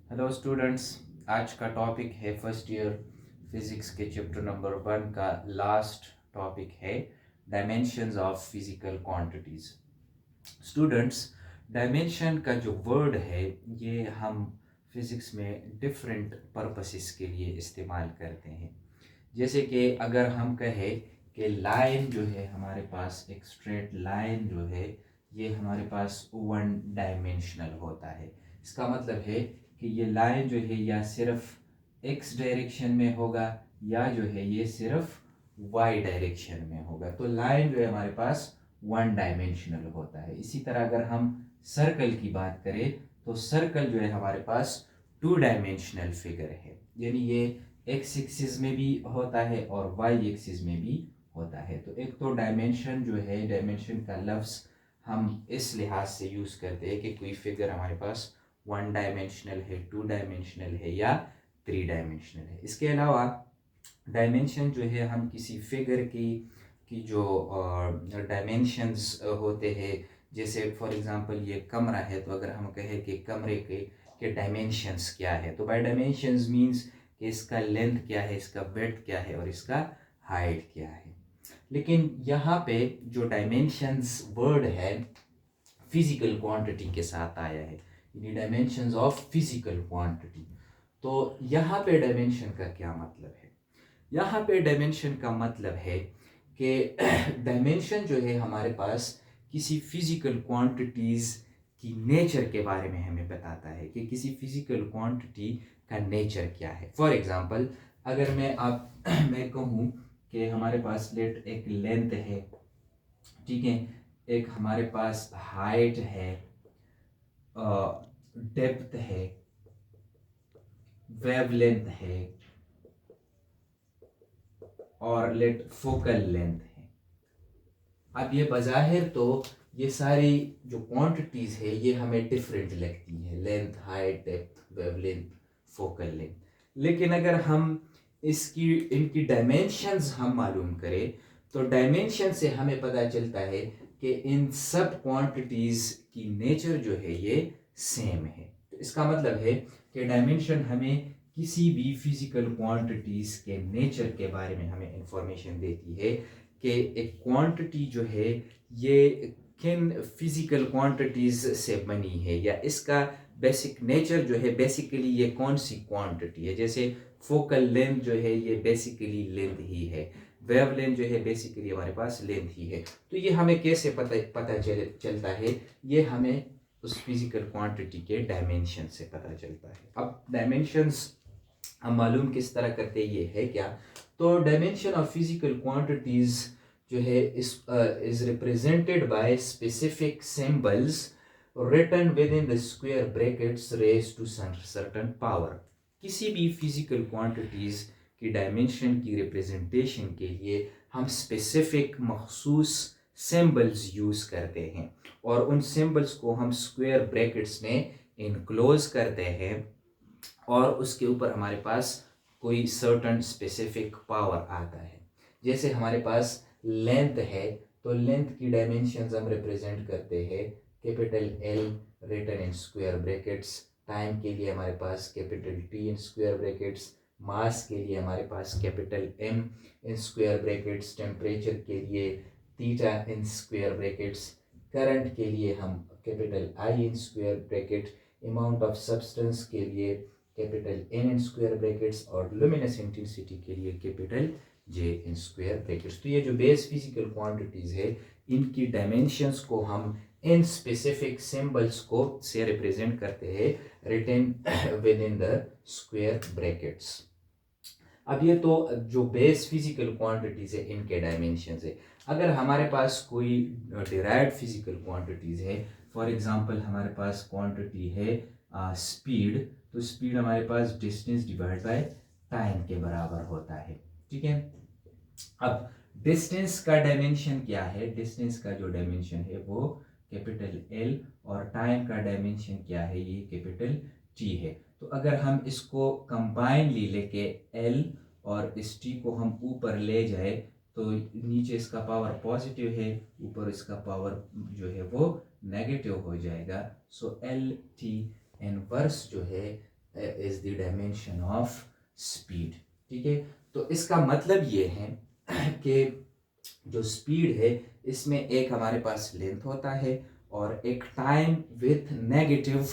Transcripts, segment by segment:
Hello students. आज का topic है फर्स्ट ईयर फिजिक्स के चैप्टर नंबर 1 का लास्ट टॉपिक है dimensions of physical quantities. Students, dimension का जो वर्ड है ये हम फिजिक्स में डिफरेंट पर्पसेस के लिए इस्तेमाल करते हैं। जैसे कि अगर हम कहें कि लाइन जो है हमारे पास, एक स्ट्रेट लाइन जो है ये हमारे पास वन डायमेंशनल होता है। इसका मतलब है कि ये लाइन जो है या सिर्फ एक्स डायरेक्शन में होगा या जो है ये सिर्फ वाई डायरेक्शन में होगा। तो लाइन जो है हमारे पास वन डायमेंशनल होता है। इसी तरह अगर हम सर्कल की बात करें तो सर्कल जो है हमारे पास टू डायमेंशनल फिगर है, यानी ये एक्स एक्सिस में भी होता है और वाई एक्सिस में भी होता है। तो एक तो डायमेंशन जो है, डायमेंशन का लफ्ज़ हम इस लिहाज से यूज़ करते हैं कि कोई फिगर हमारे पास वन डायमेंशनल है, टू डायमेंशनल है या थ्री डायमेंशनल है। इसके अलावा डायमेंशन जो है हम किसी फिगर की जो डायमेंशंस होते हैं, जैसे फॉर एग्जांपल ये कमरा है, तो अगर हम कहें कि कमरे के डायमेंशंस क्या है, तो बाय डायमेंशंस मींस कि इसका लेंथ क्या है, इसका ब्रेड्थ क्या है और इसका हाइट क्या है। लेकिन यहाँ पे जो डायमेंशंस वर्ड है फिजिकल क्वांटिटी के साथ आया है, यानी डायमेंशंस ऑफ फिजिकल क्वांटिटी। तो यहाँ पे डायमेंशन का क्या मतलब है? यहाँ पे डायमेंशन का मतलब है कि डायमेंशन जो है हमारे पास किसी फिजिकल क्वांटिटीज़ की नेचर के बारे में हमें बताता है कि किसी फिजिकल क्वांटिटी का नेचर क्या है। फॉर एग्जांपल, अगर मैं कहूँ कि हमारे पास लेट एक लेंथ है, ठीक है, एक हमारे पास हाइट है, डेप्थ है, वेवलेंथ है और लेट फोकल लेंथ है। अब ये बज़ाहिर तो ये सारी जो क्वांटिटीज़ है ये हमें डिफरेंट लगती है, length, height, depth, wavelength, focal length. लेकिन अगर हम इनकी डायमेंशंस हम मालूम करें तो डायमेंशन से हमें पता चलता है कि इन सब क्वांटिटीज़ की नेचर जो है ये सेम है। तो इसका मतलब है कि डायमेंशन हमें किसी भी फिजिकल क्वांटिटीज़ के नेचर के बारे में हमें इंफॉर्मेशन देती है कि एक क्वांटिटी जो है ये किन फिजिकल क्वांटिटीज़ से बनी है, या इसका बेसिक नेचर जो है बेसिकली ये कौन सी क्वांटिटी है। जैसे फोकल लेंथ जो है ये बेसिकली लेंथ ही है, वेवलेंथ जो है बेसिकली हमारे पास लेंथ ही है। तो ये हमें कैसे पता चलता है? ये हमें उस फिजिकल क्वांटिटी के डायमेंशन से पता चलता है। अब डायमेंशंस हम मालूम किस तरह करते ये है क्या? तो डायमेंशन ऑफ फिजिकल क्वांटिटीज जो है is represented by specific symbols written within the square brackets raise to certain power. किसी भी फिजिकल क्वांटिटीज की डायमेंशन की रिप्रेजेंटेशन के लिए हम स्पेसिफिक मखसूस सिंबल्स यूज करते हैं और उन सिंबल्स को हम स्क्वायर ब्रैकेट्स में इनक्लोज करते हैं और उसके ऊपर हमारे पास कोई सर्टन स्पेसिफिक पावर आता है। जैसे हमारे पास लेंथ है, तो लेंथ की डायमेंशंस हम रिप्रेजेंट करते हैं capital L written in square brackets. Time के लिए हमारे पास capital T in square brackets. Mass के लिए हमारे पास capital M in square brackets. Temperature के लिए theta in square brackets. Current के लिए हम capital I in square bracket. Amount of substance के लिए capital N in square brackets और लुमिनस इंटेंसिटी के लिए capital J in square brackets. तो ये जो बेस फिजिकल क्वांटिटीज है इनकी डायमेंशंस को हम इन स्पेसिफिक सिंबल्स को से रिप्रेजेंट करते हैं written within the square brackets. अब ये तो जो बेस फिजिकल क्वांटिटीज है इनके डायमेंशंस है। अगर हमारे पास कोई डिराइव्ड फिजिकल क्वांटिटीज है, फॉर एग्जांपल हमारे पास क्वांटिटी है स्पीड, तो स्पीड हमारे पास डिस्टेंस डिवाइड बाय टाइम के बराबर होता है, ठीक है। अब डिस्टेंस का डायमेंशन क्या है? डिस्टेंस का जो डायमेंशन है वो कैपिटल एल और टाइम का डायमेंशन क्या है? ये कैपिटल टी है। तो अगर हम इसको कंबाइनली लेके एल और इस टी को हम ऊपर ले जाए तो नीचे इसका पावर पॉजिटिव है, ऊपर इसका पावर जो है वो नेगेटिव हो जाएगा। सो एल टी इनवर्स जो है is the dimension of speed. ठीक है, तो इसका मतलब ये है कि जो स्पीड है इसमें एक हमारे पास लेंथ होता है और एक टाइम विथ नेगेटिव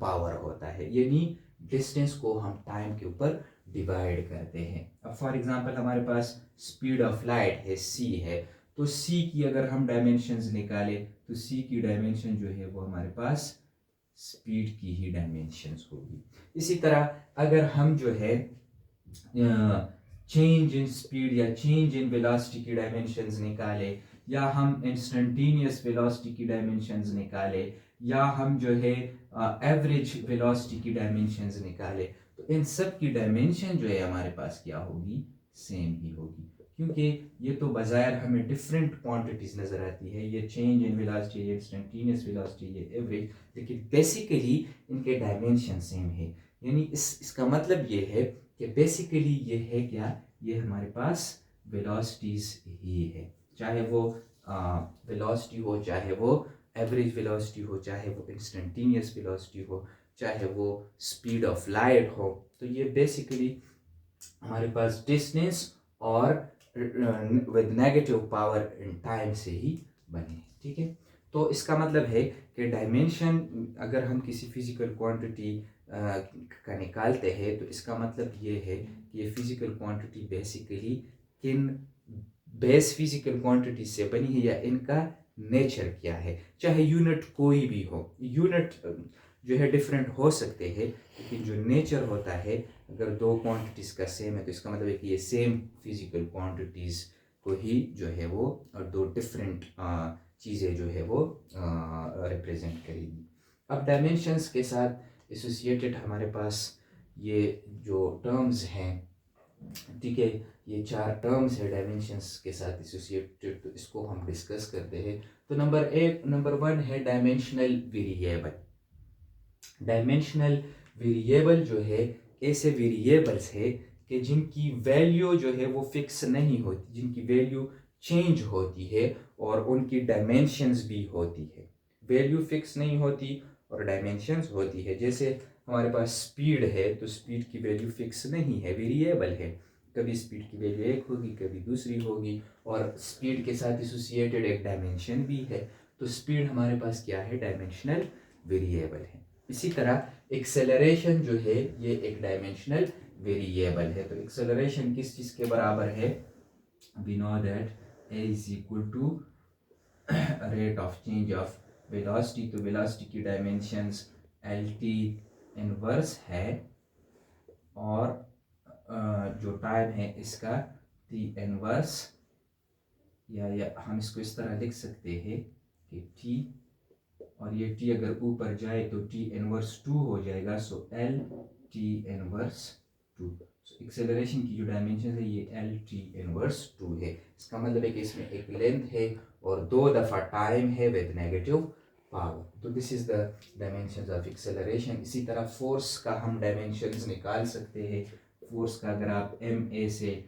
पावर होता है, यानी डिस्टेंस को हम टाइम के ऊपर डिवाइड करते हैं। अब फॉर एग्जांपल हमारे पास स्पीड ऑफ लाइट है c है, तो c की अगर हम डायमेंशंस निकालें तो c की डायमेंशन जो है वो हमारे पास स्पीड की ही डायमेंशंस होगी। इसी तरह अगर हम जो है चेंज इन स्पीड या चेंज इन वेलोसिटी की डायमेंशंस निकाले, या हम इंस्टेंटेनियस वेलोसिटी की डायमेंशंस निकाले, या हम जो है एवरेज वेलोसिटी की डायमेंशंस निकाले, तो इन सब की डायमेंशन जो है हमारे पास क्या होगी, सेम ही होगी। क्योंकि ये तो बाज़ाहिर हमें डिफरेंट क्वांटिटीज नज़र आती है, ये चेंज इन वेलोसिटी, ये इंस्टेंटेनियस वेलोसिटी, ये एवरेज, लेकिन बेसिकली इनके डायमेंशन सेम है। यानी इसका मतलब ये है कि बेसिकली ये है क्या, ये हमारे पास वेलोसिटीज ही है, चाहे वो वेलोसिटी हो, चाहे वो एवरेज वेलोसिटी हो, चाहे वो इंस्टेंटेनियस वेलोसिटी हो, चाहे वो स्पीड ऑफ लाइट हो, तो ये बेसिकली हमारे पास डिस्टेंस और with negative power in time से ही बने हैं। ठीक है, तो इसका मतलब है कि डायमेंशन अगर हम किसी फिजिकल क्वांटिटी का निकालते हैं तो इसका मतलब ये है कि ये फिजिकल क्वांटिटी बेसिकली किन बेस फिजिकल क्वांटिटी से बनी है या इनका नेचर क्या है। चाहे यूनिट कोई भी हो, यूनिट जो है डिफरेंट हो सकते हैं, लेकिन जो नेचर होता है, अगर दो क्वांटिटीज़ का सेम है तो इसका मतलब है कि ये सेम फिजिकल क्वांटिटीज़ को ही जो है वो और दो डिफरेंट चीज़ें जो है वो रिप्रेजेंट करेगी। अब डायमेंशंस के साथ एसोसिएटेड हमारे पास ये जो टर्म्स हैं, ठीक है, ये 4 टर्म्स है डायमेंशंस के साथ एसोसिएटेड, तो इसको हम डिस्कस करते हैं। तो नंबर 1 है डायमेंशनल वेरिएबल। डायमेंशनल वेरिएबल जो है ऐसे वेरिएबल्स है कि जिनकी वैल्यू जो है वो फिक्स नहीं होती, जिनकी वैल्यू चेंज होती है और उनकी डायमेंशंस भी होती है। वैल्यू फिक्स नहीं होती और डायमेंशंस होती है। जैसे हमारे पास स्पीड है, तो स्पीड की वैल्यू फिक्स नहीं है, वेरिएबल है, कभी स्पीड की वैल्यू एक होगी, कभी दूसरी होगी, और स्पीड के साथ एसोसिएटेड एक डायमेंशन भी है। तो स्पीड हमारे पास क्या है, डायमेंशनल वेरिएबल है। इसी तरह एक्सेलरेशन जो है ये एक डायमेंशनल वेरिएबल है। तो एक्सेलरेशन किस चीज़ के बराबर है, we know that A is equal to rate of change of velocity. तो वेलोसिटी की डायमेंशंस एल टी इनवर्स है और जो टाइम है इसका टी इनवर्स, या हम इसको इस तरह लिख सकते हैं कि टी, और ये t अगर ऊपर जाए तो t इनवर्स 2 हो जाएगा, सो l t inverse 2। So acceleration की जो डायमेंशन है ये l t इनवर्स 2 है। इसका मतलब है कि इसमें एक लेंथ है और 2 दफ़ा टाइम है विद नेगेटिव पावर। तो this is the dimensions of acceleration. इसी तरह फोर्स का हम डायमेंशंस निकाल सकते हैं। फोर्स का अगर आप ma से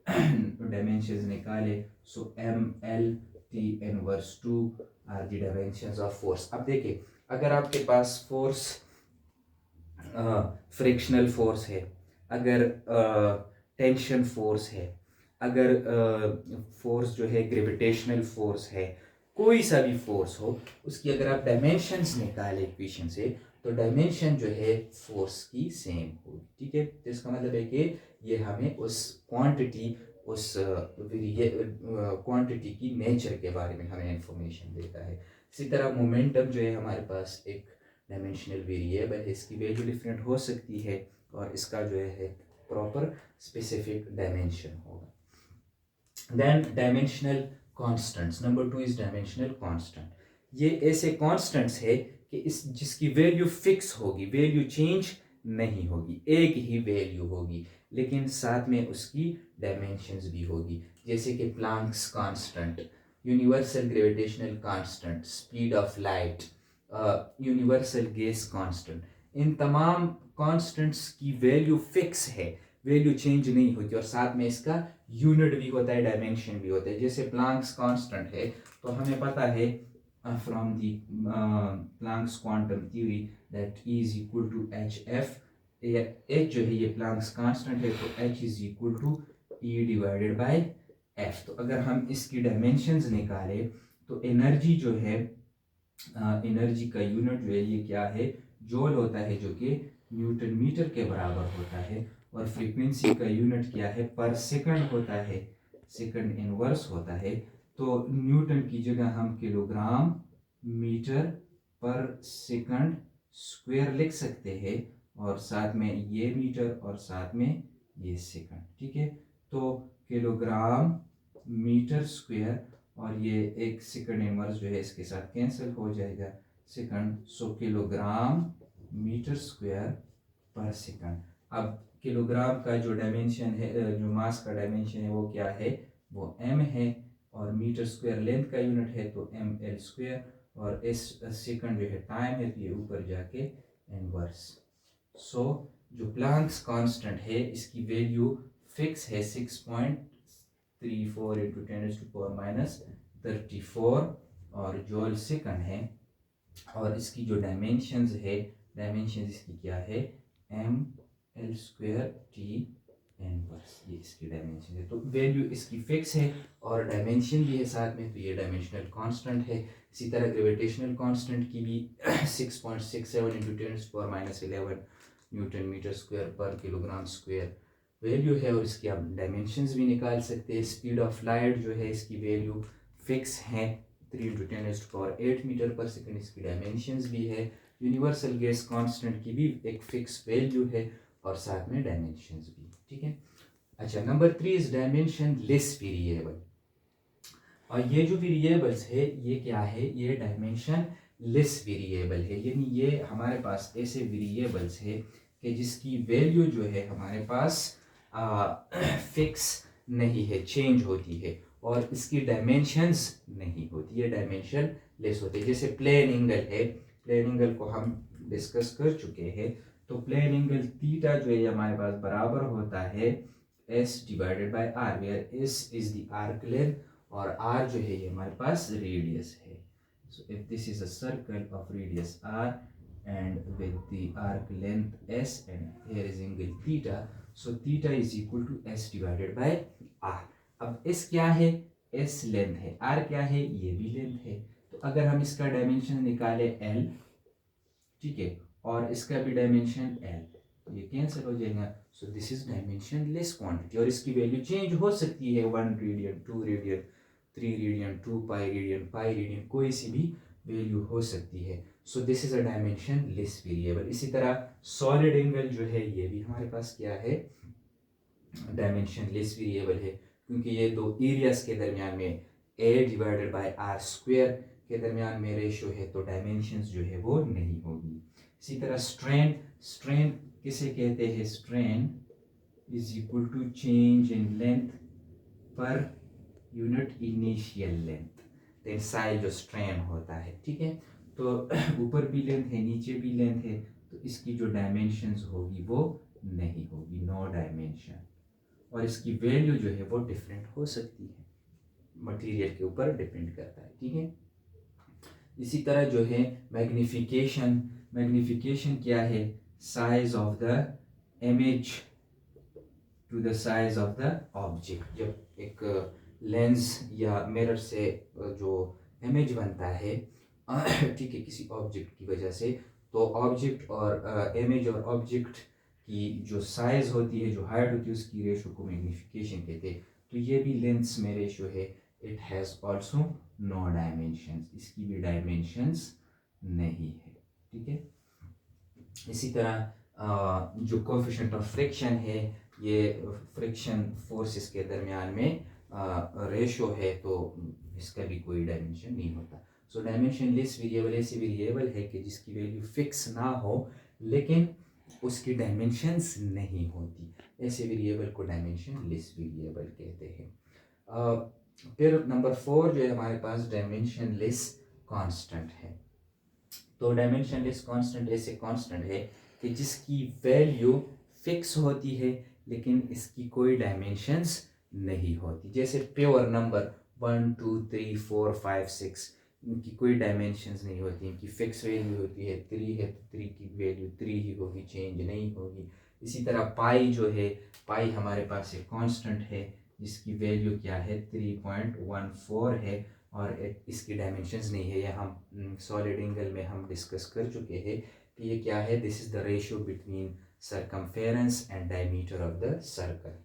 डायमेंशंस निकाले, so m l t inverse 2 are the dimensions of force. अब देखिए, अगर आपके पास फोर्स फ्रिक्शनल फोर्स है, अगर टेंशन फोर्स है, अगर फोर्स जो है ग्रेविटेशनल फोर्स है, कोई सा भी फोर्स हो, उसकी अगर आप डायमेंशंस निकाले इक्वेशन से, तो डायमेंशन जो है फोर्स की सेम होगी। ठीक है, तो इसका मतलब है कि ये हमें उस क्वांटिटी, उस क्वांटिटी की नेचर के बारे में हमें इंफॉर्मेशन देता है। इसी तरह मोमेंटम जो है हमारे पास एक डायमेंशनल वेरिएबल है, इसकी वैल्यू डिफरेंट हो सकती है और इसका जो है प्रॉपर स्पेसिफिक डायमेंशन होगा। Then dimensional constants, number 2 is dimensional constant. ये ऐसे कांस्टेंट्स है कि इस जिसकी वैल्यू फिक्स होगी, वैल्यू चेंज नहीं होगी, एक ही वैल्यू होगी, लेकिन साथ में उसकी डायमेंशंस भी होगी। जैसे कि Planck's constant, universal gravitational constant, speed of light, universal gas constant, इन तमाम कांस्टेंट्स की वैल्यू फिक्स है, वैल्यू चेंज नहीं होती और साथ में इसका यूनिट भी होता है, डायमेंशन भी होता है। जैसे प्लैंक्स कांस्टेंट है, तो हमें पता है from the Planck's quantum theory that E is equal to hf H जो है ये प्लांक्स कांस्टेंट है, तो H is equal to E divided by F. तो अगर हम इसकी डायमेंशंस निकालें तो एनर्जी जो है, एनर्जी का यूनिट जो है ये क्या है, जूल होता है, जो कि न्यूटन मीटर के बराबर होता है। और फ्रीक्वेंसी का यूनिट क्या है, पर सेकंड होता है, सेकंड इनवर्स होता है। तो न्यूटन की जगह हम किलोग्राम मीटर पर सेकंड स्क्वायर लिख सकते हैं, और साथ में ये मीटर और साथ में ये सेकंड। ठीक है, तो किलोग्राम मीटर स्क्वायर और ये एक सेकंड इनवर्स जो है इसके साथ कैंसिल हो जाएगा, second. So kilogram metre square per second. अब किलोग्राम का जो डायमेंशन है, जो मास का डायमेंशन है वो क्या है, वो m है, और मीटर स्क्वायर लेंथ का यूनिट है तो ml स्क्वायर, और इस सेकंड जो है टाइम है, तो ये ऊपर जाके इनवर्स। सो जो प्लांक्स कांस्टेंट है इसकी वैल्यू फिक्स है 6.34 इंटू 10⁻⁻34 और जूल सेकंड है। और इसकी जो डायमेंशंस है, डायमेंशंस इसकी क्या है, M L square T inverse, ये इसकी डायमेंशन है। तो वैल्यू इसकी फिक्स है और डायमेंशन भी है साथ में, तो ये डायमेंशनल कांस्टेंट है। इसी तरह ग्रेविटेशनल कांस्टेंट की भी 6.67 इंटू 10⁻11 न्यूटन मीटर स्क्वायर पर किलोग्राम स्क्वायर वैल्यू है, और इसकी आप डायमेंशंस भी निकाल सकते हैं। स्पीड ऑफ लाइट जो है इसकी वैल्यू फिक्स है 3 इंटू 10⁸ मीटर पर सेकंड, इसकी डायमेंशंस भी है। यूनिवर्सल गैस कांस्टेंट की भी एक फिक्स वैल्यू है और साथ में डायमेंशंस भी। ठीक है, अच्छा, number 3 is dimension less variable. और ये जो वेरिएबल्स है ये क्या है, ये डायमेंशन लेस वेरिएबल है, यानी ये हमारे पास ऐसे वेरिएबल्स है कि जिसकी वैल्यू जो है हमारे पास फिक्स नहीं है, चेंज होती है, और इसकी डायमेंशंस नहीं होती है, डायमेंशन लेस होते हैं। जैसे प्लेन एंगल है, प्लेन एंगल को हम डिस्कस कर चुके हैं। तो प्लेन एंगल थीटा जो है हमारे पास बराबर होता है s divided by r, where s is the arc length और r जो है ये हमारे पास रेडियस है। So if this is a circle of radius r and with the arc length s and here is angle theta, so theta is equal to s divided by r। अब s क्या है, s length है, r क्या है, ये भी length है। तो अगर हम इसका डायमेंशन निकाले l, ठीक है, और इसका भी डायमेंशन l, तो ये कैंसिल हो जाएगा। So this is dimension less quantity, और इसकी वैल्यू चेंज हो सकती है, 1 radian, 2 radian, 3 radian, 2 pi radian, pi radian, कोई सी भी वैल्यू हो सकती है। So this is a dimension less variable. इसी तरह सॉलिड एंगल जो है ये भी हमारे पास क्या है, डायमेंशन लेस वेरिएबल है, क्योंकि ये दो एरियाज के दरमियान में a divided by r square के दरमियान में रेशो है, तो डायमेंशंस जो है वो नहीं होगी। इसी तरह स्ट्रेन, स्ट्रेन किसे कहते हैं, strain is equal to change in length per unit initial length, tensile जो स्ट्रेन होता है। ठीक है, तो ऊपर भी लेंथ है, नीचे भी लेंथ है, तो इसकी जो डायमेंशंस होगी वो नहीं होगी, नो डायमेंशन, और इसकी वैल्यू जो है वो डिफरेंट हो सकती है, मटेरियल के ऊपर डिपेंड करता है। ठीक है, इसी तरह जो है मैग्निफिकेशन, मैग्निफिकेशन क्या है, size of the image to the size of the object. जब एक लेंस या मिरर से जो इमेज बनता है, ठीक है, किसी ऑब्जेक्ट की वजह से, तो ऑब्जेक्ट और इमेज और ऑब्जेक्ट की जो साइज होती है, जो हाइट होती है, उसकी रेशो को मैग्निफिकेशन कहते हैं। तो ये भी लेंस में रेशो है, it has also no dimensions, इसकी भी डायमेंशंस नहीं है। ठीक है, इसी तरह जो कोएफिशिएंट ऑफ फ्रिक्शन है, ये फ्रिक्शन फोर्सेस के दरमियान में रेशो है, तो इसका भी कोई डायमेंशन नहीं होता। सो डायमेंशन लेस वेरिएबल ऐसी वेरिएबल है कि जिसकी वैल्यू फिक्स ना हो लेकिन उसकी डायमेंशंस नहीं होती, ऐसे वेरिएबल को डायमेंशन लेस वेरिएबल कहते हैं। फिर नंबर 4 जो है हमारे पास डायमेंशन लेस कांस्टेंट है। तो डायमेंशन लेस कांस्टेंट ऐसे कांस्टेंट है कि जिसकी वैल्यू फिक्स होती है लेकिन इसकी कोई डायमेंशंस नहीं होती। जैसे प्योर नंबर 1 2 3 4 5 6, इनकी कोई डायमेंशंस नहीं होती, इनकी फिक्स वैल्यू होती है। 3 है तो 3 की वैल्यू 3 ही होगी, चेंज नहीं होगी। इसी तरह पाई जो है, पाई हमारे पास एक कांस्टेंट है जिसकी वैल्यू क्या है 3.14 है, और इसकी डायमेंशंस नहीं है। ये हम सॉलिड एंगल में हम डिस्कस कर चुके हैं कि ये क्या है, this is the ratio between circumference and diameter of the circle.